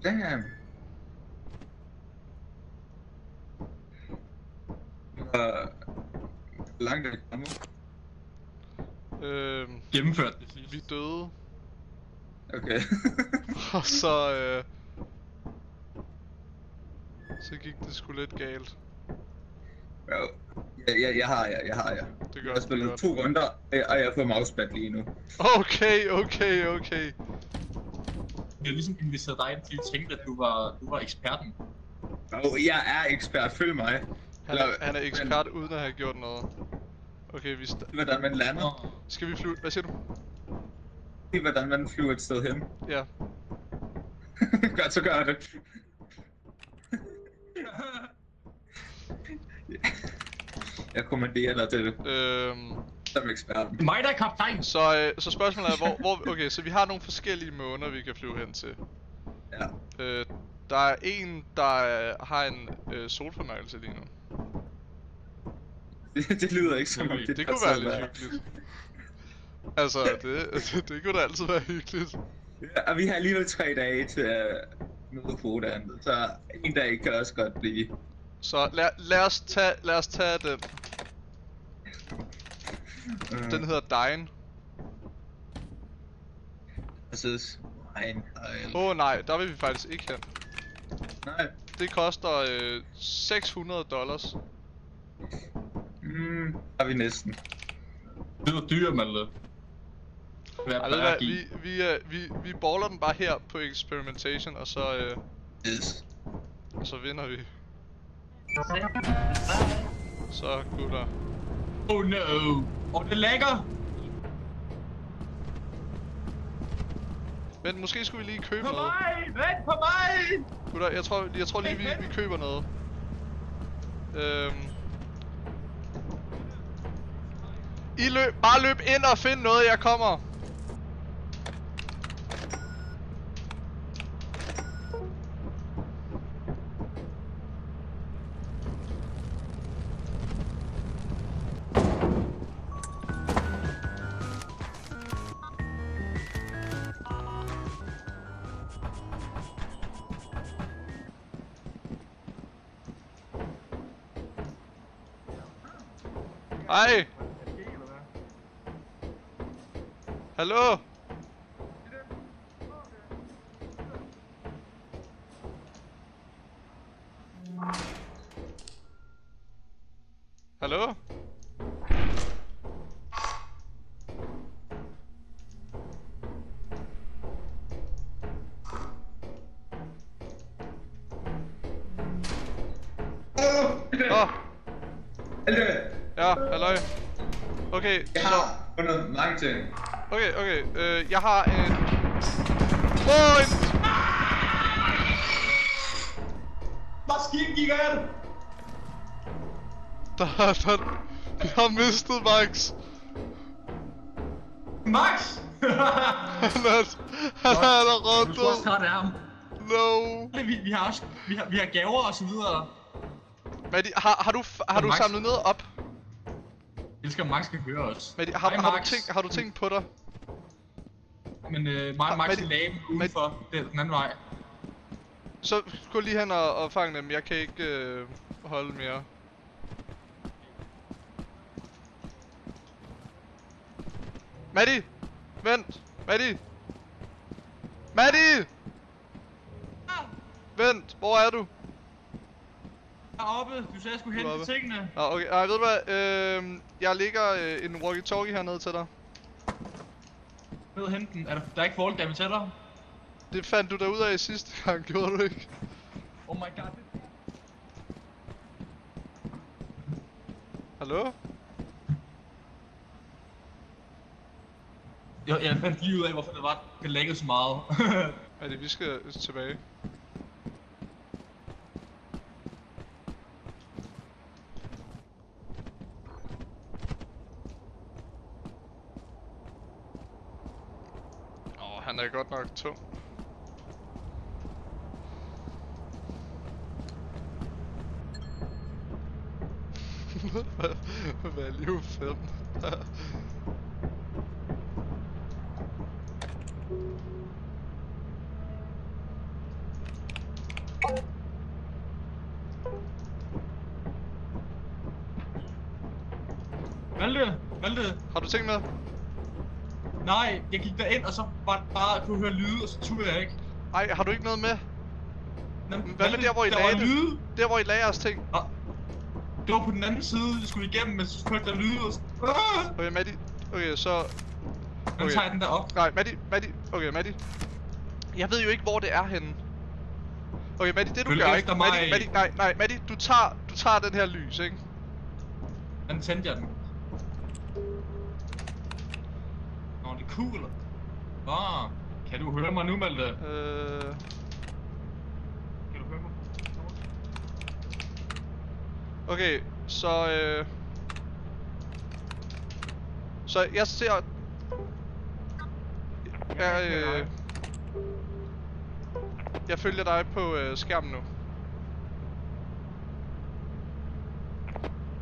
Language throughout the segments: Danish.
Damn. Hvor langt er det kommet? Gennemført det sidste. Vi døde. Okay. Og så så gik det sgu lidt galt. Jo. Jeg har jer. Det gør jeg har spillet 2 runder, og jeg får mousepad lige nu. Okay. Jeg har ligesom inviteret dig ind, fordi jeg tænkte, at du var eksperten. Jeg er ekspert, følg mig. Han er ekspert uden at have gjort noget. Okay, hvordan man lander. Skal vi flyve? Hvad siger du? Se hvordan man flyver et sted hen. Ja. Godt, så gør det. Jeg kommanderer dig til det. Som ekspert. Mig der er kaptajn! Så spørgsmålet er, hvor... Okay, så vi har nogle forskellige måner, vi kan flyve hen til. Ja. Der er en, der har en solfornøjelse lige nu. Det lyder ikke som om det kunne være lidt hyggeligt. Altså, det kunne da altid være hyggeligt. Ja, og vi har alligevel 3 dage til at møde kvoten, så en dag kan også godt blive. Så lad os tage den. Den hedder Dine. Præcis. Nej, der vil vi faktisk ikke hen. Nej. Det koster $600. Har vi næsten. Det er dyrt, Malte. Vi baller den bare her på experimentation, og så Yes. og så vinder vi. Så gutter. Oh no! Det er lækker! Men måske skulle vi lige købe På noget. Vent på mig! Gutter, jeg tror lige vi køber noget. Bare løb ind og find noget, jeg kommer. Hej! Hallo? Hallo? Ja, halløj. Okay, jeg har fundet mange ting. Okay, jeg har en... Point! Maskinen gik af! Vi har mistet Max! Max! Han er der rundt. Du skal også trætte af ham. No! Vi har gaver og så videre. Maddie, har du samlet noget op? Jeg elsker, at Max skal høre os. Maddie, har du tænkt på dig? Men mig og Max er lame udenfor den anden vej. Så gå lige hen og fang dem, jeg kan ikke holde mere. Maddie! Vent! Maddie! Maddie! Vent, hvor er du? Heroppe, du sagde jeg skulle hente tingene. Nå, okay, ved du hvad, jeg lægger en walkie-talkie hernede til dig. Ned og hente den. Der er ikke fall damage til dig? Det fandt du da ud af sidste gang, gjorde du ikke? Oh my god. Hallo? Jeg fandt lige ud af, hvorfor det laggede så meget. Ja, vi skal tilbage. Han er godt nok tung. Value 5. Malte. Har du ting med? Nej, jeg gik derind, og så var det bare, at kunne høre lyde, og så turde jeg ikke. Ej, har du ikke noget med? Nå, Hvad med der, hvor I lagde det? Der, hvor I lagde jeres ting? Ah, det var på den anden side, jeg skulle igennem, men så hørte der lyde, og så... Okay, Matti. Okay, så... Nu tager jeg den der op. Nej, Matti. Okay, Matti. Jeg ved jo ikke, hvor det er henne. Okay, Matti, det du gør ikke. Matti, du tager den her lys, ikke? Den tændte jeg den. Nå, det er cool. Kan du høre mig nu, Malte? Kan du høre mig? Okay, så så jeg ser... Jeg følger dig på skærmen nu.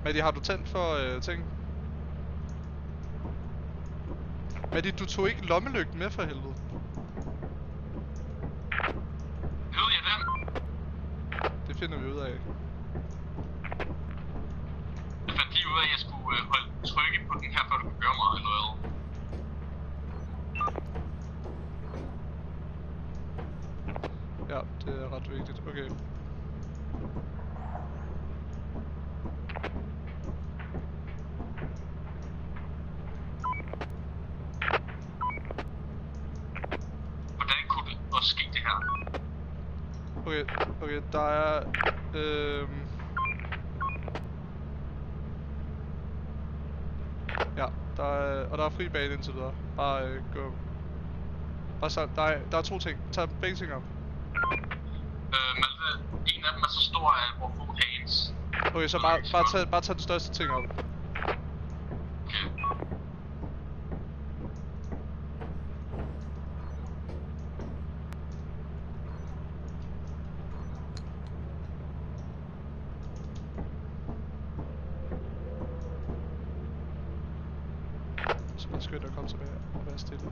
Matti, har du tændt for ting? Matti, du tog ikke lommelygten med for helvede. Ved jeg den? Det finder vi ud af. Jeg fandt lige ud af, at jeg skulle trykke på den her, før du kunne gøre mig eller hvad. Ja, det er ret vigtigt. Okay. Hvordan kunne det også ske det her? Okay, der er... Ja, der er fri bane indtil videre. Bare gå... Bare så, der er 2 ting. Tag begge ting op. Malte, en af dem er så stor, at hvor få hands. Okay, så bare tag den største ting op. Okay. Så bare skynd dig at komme tilbage og være stille.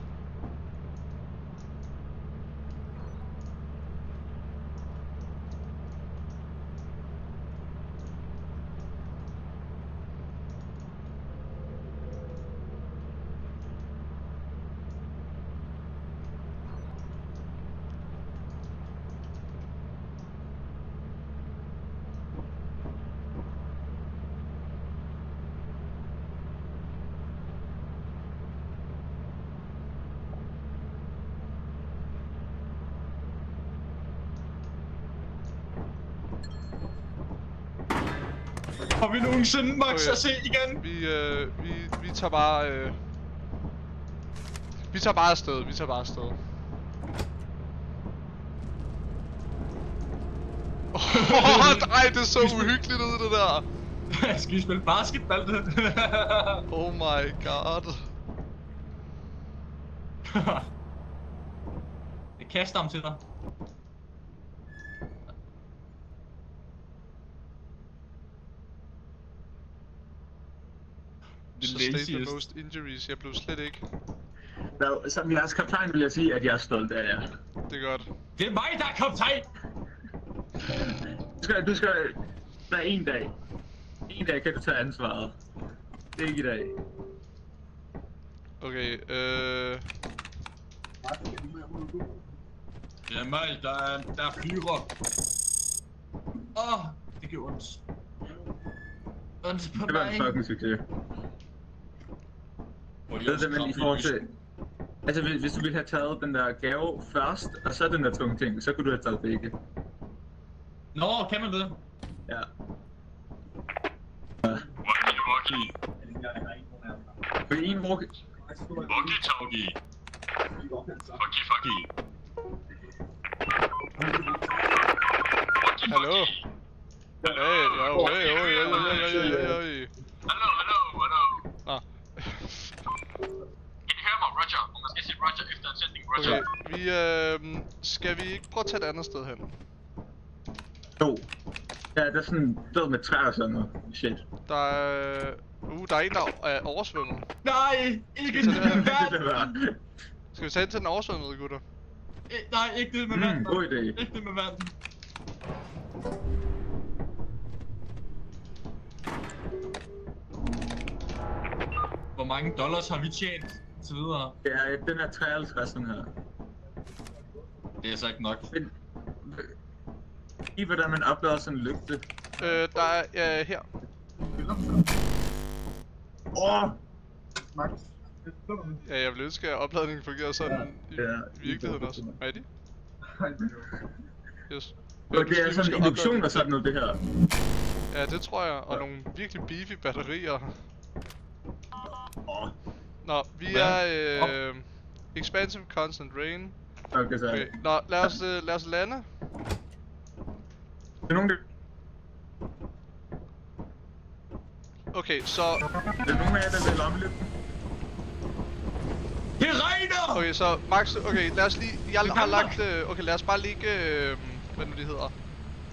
Har vi nogensinde Max at se igen? Vi tager bare vi tager bare afsted. Ej, det så uhyggeligt ud, det der. Skal vi spille basket, Malte? Oh my god. Jeg kaster ham til dig. Sustain the most injuries. Jeg blev slet ikke. Well, som jeres kaptajn vil jeg sige, at jeg er stolt af jer. Det er godt. Det er mig, der er kaptajn! Du skal... Der er en dag. En dag kan du tage ansvaret. Det er ikke i dag. Okay, Det er mig, der er fyrer. Det gør ondt. Ondt på Det var mig. en fucking succes. Ved du, men i forhold til... Altså, hvis du ville have taget den der gave først, og så den der tunge ting, så kunne du have taget begge. Nå, kan man det? Ja. Walkie-talkie. Fordi en walkie... Walkie-talkie. Fucky. hallo? Hey. Hallo. Ah. Kan I høre mig, Roger? Og man skal sige Roger efter en sætning, Roger. Okay, skal vi ikke prøve at tage et andet sted hen? Jo. Ja, der er sådan død med træer og sådan noget. Shit. Der er... der er en, der er oversvømmet. Nej, ikke det med vand! Skal vi tage ind til den oversvømmede, gutter? Nej, ikke det med vand. God idé. Ikke det med vand. hvor mange dollars har vi tjent, så videre. Ja, den er 53, den her. Det er så ikke nok. Men, i hvordan man oplader sådan en lygte. Der er her. Ja, jeg vil ønske, at opladningen fungerer sådan i virkeligheden også. Maddie? Yes. Og det er sådan en induktion og sådan noget, det her. Ja, det tror jeg. Og nogle virkelig beefy batterier. Nå, vi er Expansive Constant Rain. Okay, så. Okay. Nå, lad os lande. Det er nogen, der... Okay, så... Det er nogen af jer, der vil lommelygten. Det regner! Okay, så Max, okay, lad os lige... Jeg har lagt... Okay, lad os bare ligge... hvad nu de hedder?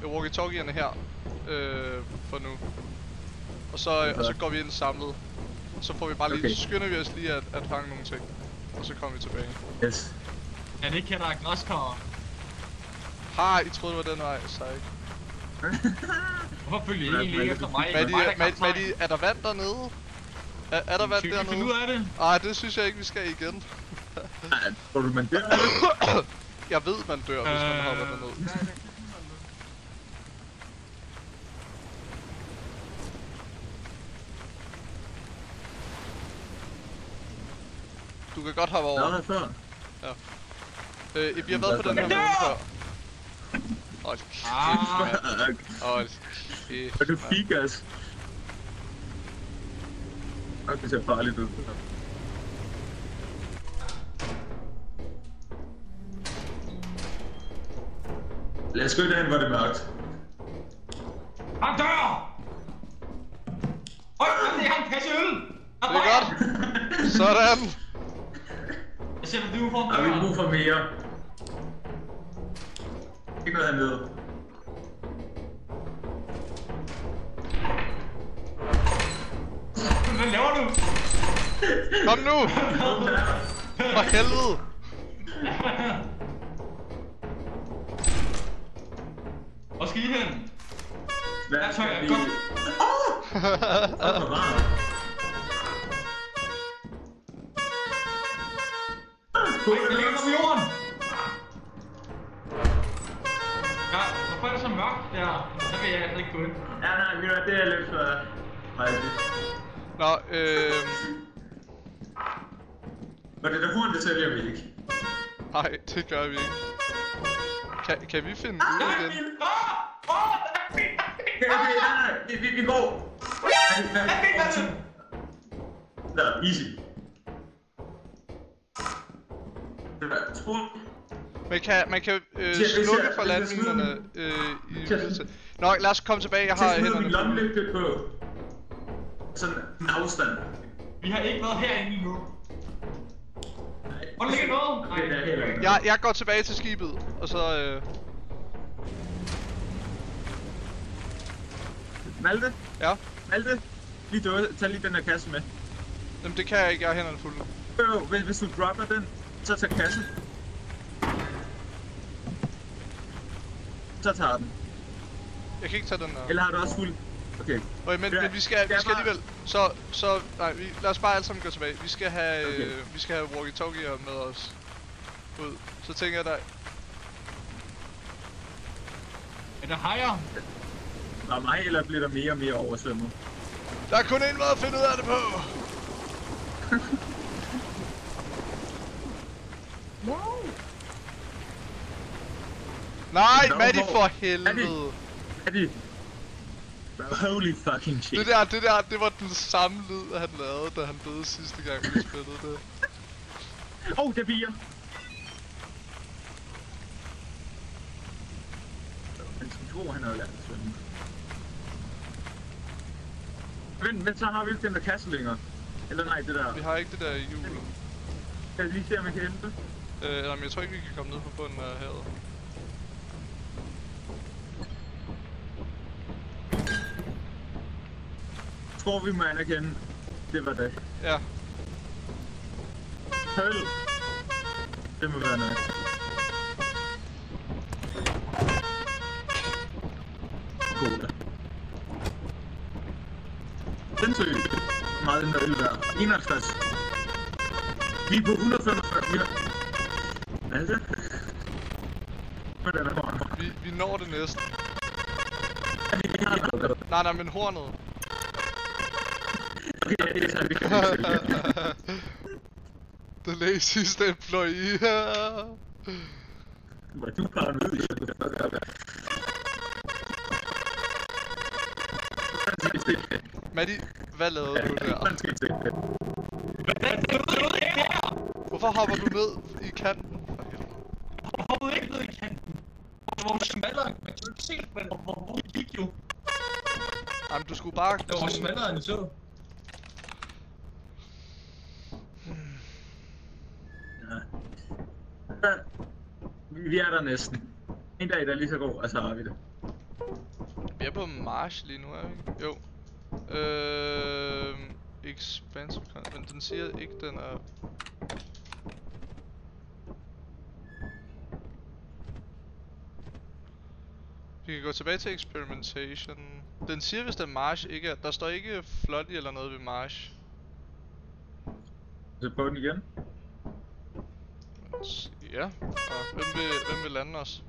Walkie-talkierne her. For nu. Og så går vi ind samlet. Så får vi bare lige... Skynder vi os lige at fange nogle ting. Og så kommer vi tilbage. Yes. Er det ikke her, der er græskar? I troede det var den vej, så ikke. Hvorfor følger I ikke efter mig? Maddie, er der vand dernede? Er der vand dernede? Skal vi finde ud af det? Ej, det synes jeg ikke, vi skal igen. Nej, tror du, man dør? Jeg ved, man dør, hvis man hopper derned. Du kan godt hoppe over. Nå, før. Ja. Vi har været på den her måde før. Hold kæft, mand. Hold kæft, og du fik os. Og det ser farligt ud. Lad os gå derhen, hvor det er mørkt. Han dør! Jeg har en kasse øl! Det er godt! Sådan! Jeg sætter det ud for mig. Vi har brug for mere. Ikke noget hernede. Hvad laver du? Kom nu! For helvede! Hvor skal I hen? Der tør jeg godt. Det ligger på jorden! Ja, hvorfor er det så mørkt der? Der vil jeg altså ikke gå ind. Ja, nej, det er lidt for... Nå, Men det der hurtigt, det tæller vi ikke. Nej, det gør vi ikke. Kan vi finde ud igen? Okay, vi går. Der, easy. Man kan slukke for landminerne i Nå, lad os komme tilbage, jeg har hænderne på. Lommelygte på sådan en afstand. Vi har ikke været herinde endnu. Hvor ligger noget? Nej. Jeg går tilbage til skibet, og så Malte? Ja? Malte? Tag lige den der kasse med. Jamen det kan jeg ikke, jeg har hænderne fulde. Hvis du dropper den, så tag kassen. Så tager den. Jeg kan ikke tage den der. Eller har du også fuld? Okay. Okay, men vi skal alligevel. Så nej, lad os bare alle sammen gå tilbage. Vi skal have walkie-talkier med os ud. Så tænker jeg dig. Er der hajer? Der er mig, eller bliver der mere og mere oversvømmet? Der er kun en måde at finde ud af det på. Nej, Maddie for helvede. Maddie. Holy fucking shit. Det var den samme lyd, han lavede, da han døde sidste gang, vi spillede det. Det er bier. Han skulle tro, han havde lært at svømme. Men så har vi ikke den der kasse længere. Eller nej, det der. Vi har ikke det der hjul. Kan jeg lige se, om jeg kan hente det? Men jeg tror ikke, vi kan komme ned på bunden af havet. Tror vi må anerkende, det var det. Ja. Hold. Det må være nok. Cola. Den søg. meget den der øl der. 51. Vi er på 145. Hvad er det? Hvordan er hornet? Vi når det næsten. Vi har det. Nej, men hornet. Okay, det er så The laziest employee. Var du paranoid? Maddie, hvad lavede du der? Hvorfor hopper du ned i kanten? Jeg hoppede ikke ned i kanten. Det var smallere, man kunne ikke se, hvor det gik jo. Jamen, du skulle bare... Det var smallere, end jeg så. Vi er der næsten. En dag, der er lige så god, og så har vi det. Vi er på march lige nu, er vi ikke? Jo. Expensive content, men den siger ikke, den er... Vi kan gå tilbage til experimentation. Den siger, hvis den march ikke er... Der står ikke flot i eller noget ved march. Så prøv den igen. Ja, og hvem vil lande os?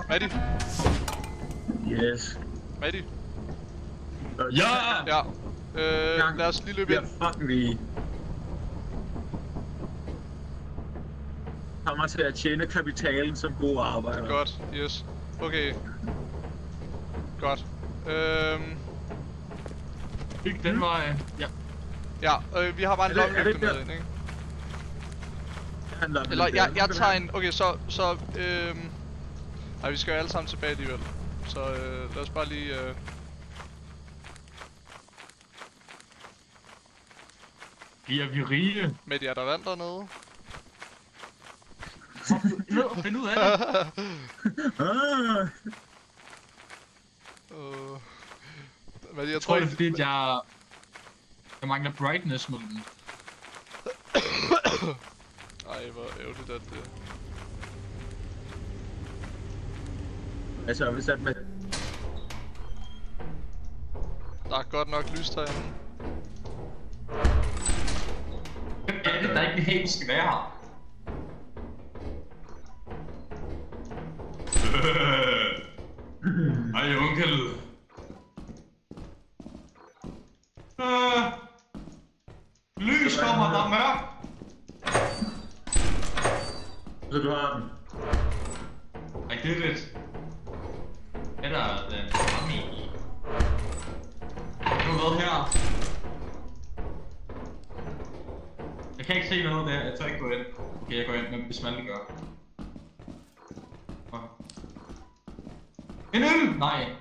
Maddie? Yes. Maddie? Ja! Ja. Lad os lige løbe ind. Ja, fucking lige. Kommer til at tjene kapitalen som gode arbejder. Godt, yes. Okay. Godt. Ikke den vej. Ja. Ja, vi har bare en lommelygte med ind, ikke? Eller, jeg tager en... Okay, så nej, vi skal jo alle sammen tilbage alligevel. Så lad os bare lige... Bliver vi rige? Maddie, er der vand dernede? Find ud af det. Maddie, jeg tror tror det er fordi, at jeg mangler brightness mod den. Ej, hvor ærgerligt at det... Altså, vi sat med... Der er godt nok lys derinde. Hvem er det, der ikke vil have, vi skal være her? Ej, onkel. Lys kommer, der er mørkt. Så du har den. I did it. Er der den fremme i? Nu hvad her? Jeg kan ikke se noget der, jeg tør ikke gå ind. Okay, jeg går ind, men hvis man lige gør. En øl! Nej.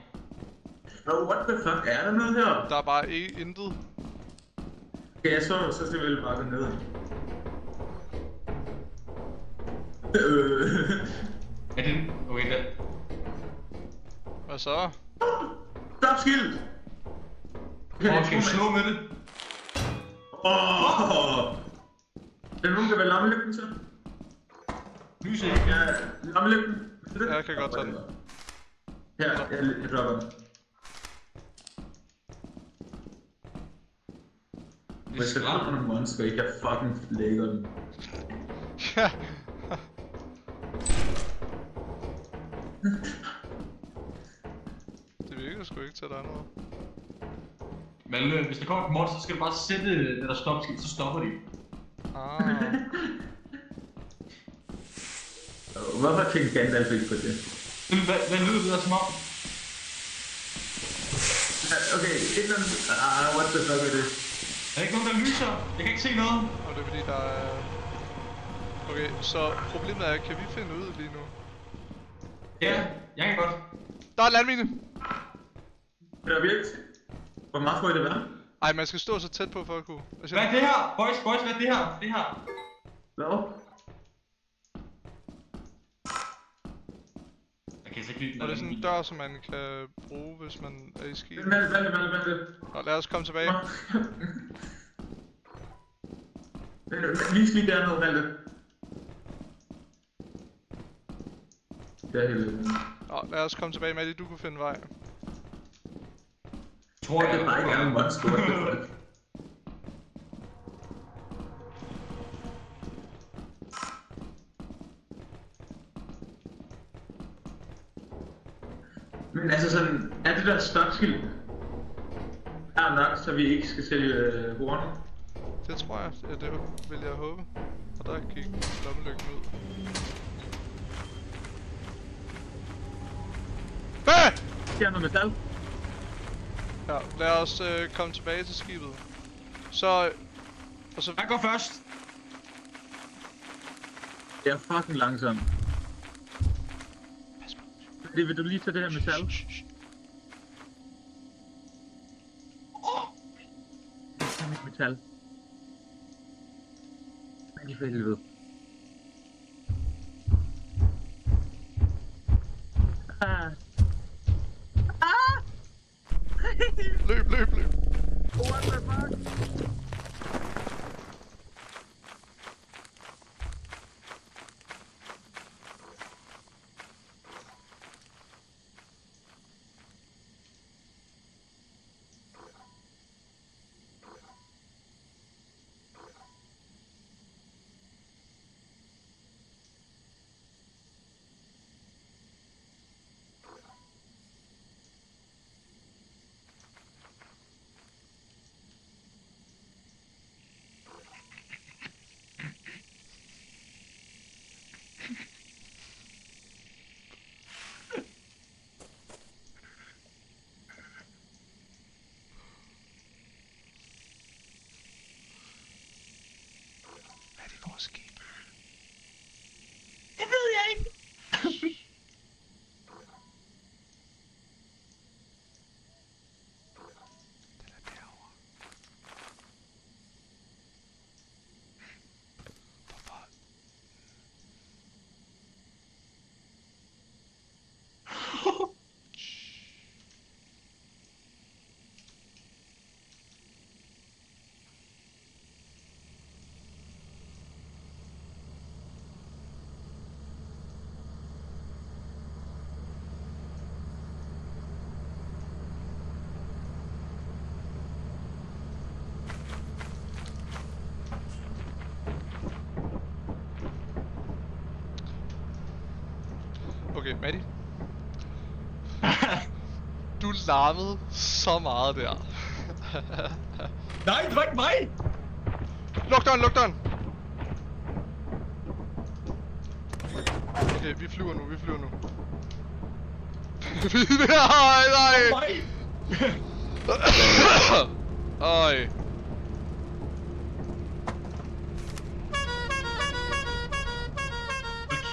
Oh, what the fuck, er der noget her? Der er bare intet. Okay, jeg så skal vi vel bare gå ned. Er det... Okay, det... Hvad så? Stop skilt! Skal vi slå med det? Er der nogen, der vil lommelygten så? Lys ikke? Ja, lommelygten. Ja, jeg kan godt tage den. Her, jeg dropper den. Hvis der kommer nogle monster, ikke jeg fucking flækker den. Ja. Det virker sgu ikke til, at der er noget. Men hvis der kommer et monster, så skal du bare sætte det der stopskilt, så stopper de. Hvorfor tænkte Gandalf ikke på det? Hvad lyder det der som om? Okay, et eller andet... what the fuck er det? Er der ikke nogen, der lyser? Jeg kan ikke se noget. Og det er fordi, der er... Okay, så problemet er, kan vi finde ud lige nu? Ja, jeg kan godt. Der er en landmine! Er der virkelig? Hvor meget får I det være? Ej, man skal stå så tæt på for at kunne... Hvad er det her? Boys, hvad er det her? Det her. Hvad? Jeg kan ikke lide den. Og det er sådan en dør, som man kan bruge, hvis man er i skib. Vent. Nå, lad os komme tilbage. Vis lige dernede, Malte. Det er heldigt. Nå, lad os komme tilbage med det, du kunne finde vej. Tror jeg, det bare ikke er en monster, what the fuck? Men altså sådan, er det der stopskilt er nok, så vi ikke skal sælge horne? Det tror jeg, ja, det vil jeg håbe. Og der gik lommelygten ud. Hvad? Der er noget metal. Ja, lad os komme tilbage til skibet. Så... Og så... Jeg går først. Det er fucking langsomt. Det vil du lige tage det her metal? Det er mit metal. Men de for helvede. Løb, løb, løb. What the fuck? Skib. Det ved jeg ikke. Den er derovre. Hvorfor? Okay, Maddie. Du larmede så meget der. Nej, det var ikke mig! Luk døren, luk døren! Okay, vi flyver nu, vi flyver nu. Nej, nej! Øj.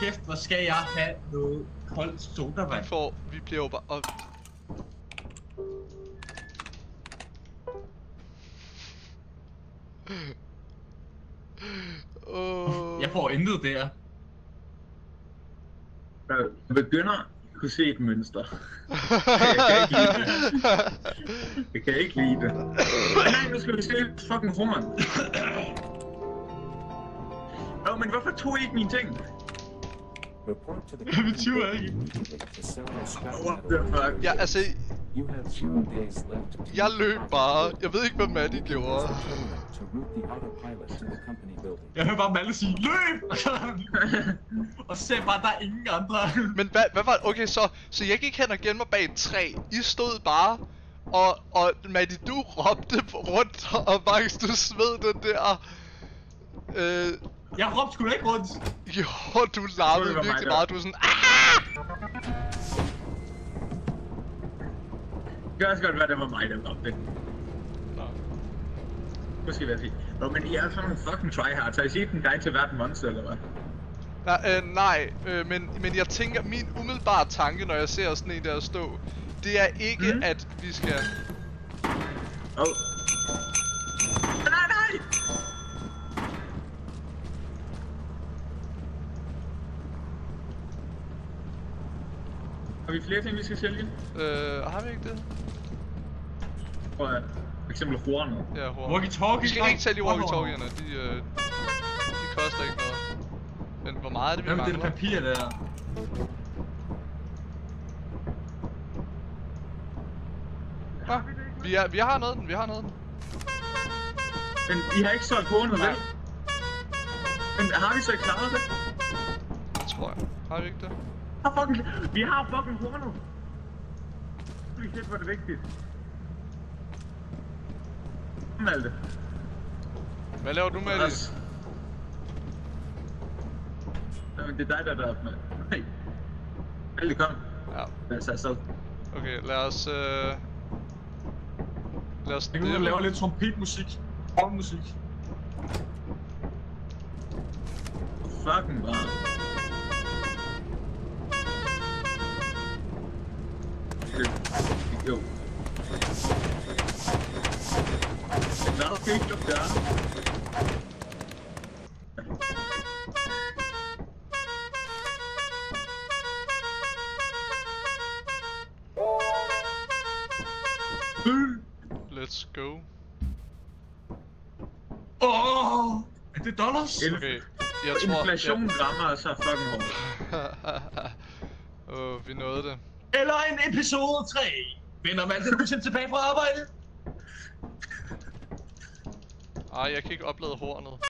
Kæft, hvor skal jeg have noget koldt sodavand? Vi bliver jo bare... Jeg får intet der. Jeg begynder at kunne se et mønster. Jeg kan ikke lide det. Nej, nu skal vi se fucking horn. Men hvorfor tog I ikke mine ting? Det betyder ikke. What the fuck? Ja, altså... Jeg løb bare. Jeg ved ikke, hvad Maddie gjorde. Jeg hører bare Malle sige, løb! Og så sagde bare, der er ingen andre. Men hvad var det? Okay, så jeg gik hen og gemte mig bag et træ. I stod bare, og Maddie, du råbte rundt, og Max, du smed den der... Jeg råbte sgu da ikke rundt. Jo, du larmede virkelig meget. Du var sådan, Det kan også godt være, det var mig, der råbte det. Måske være fint. Men I er sådan nogle fucking tryhards. Har I set en guide til hvert monster, eller hvad? Nej, men jeg tænker, min umiddelbare tanke, når jeg ser sådan en der stå, det er ikke, at vi skal... Nej! Har vi flere ting, vi skal sælge? Har vi ikke det? For eksempel horn. Ja, horn. Walkie-talkie. Vi skal ikke sælge walkie-talkierne, de koster ikke noget. Men hvor meget er det, vi mangler? Hvem er det papir der? Vi har noget den, vi har noget den. Men I har ikke solgt hornet, vel? Men har vi så klaret det? Det tror jeg. Har vi ikke det? Vi har fucking hornet! Vi kan hvor det vigtigt. Malte. Hvad laver du med det? Jamen, det er dig, der er med. Nej. Malte, kom. Ja. Lad os afsted. Okay, lad os Jeg kan lave lidt trompetmusik. Musik. Fucking bare. Jo. Hvad fik du der? Let's go. Er det dollars? Okay, jeg tror... Inflationen rammer så fucking hårdt. Vi nåede det. Eller en episode 3. Vender Malte nogensinde tilbage fra arbejde? Ej, jeg kan ikke oplade hornet.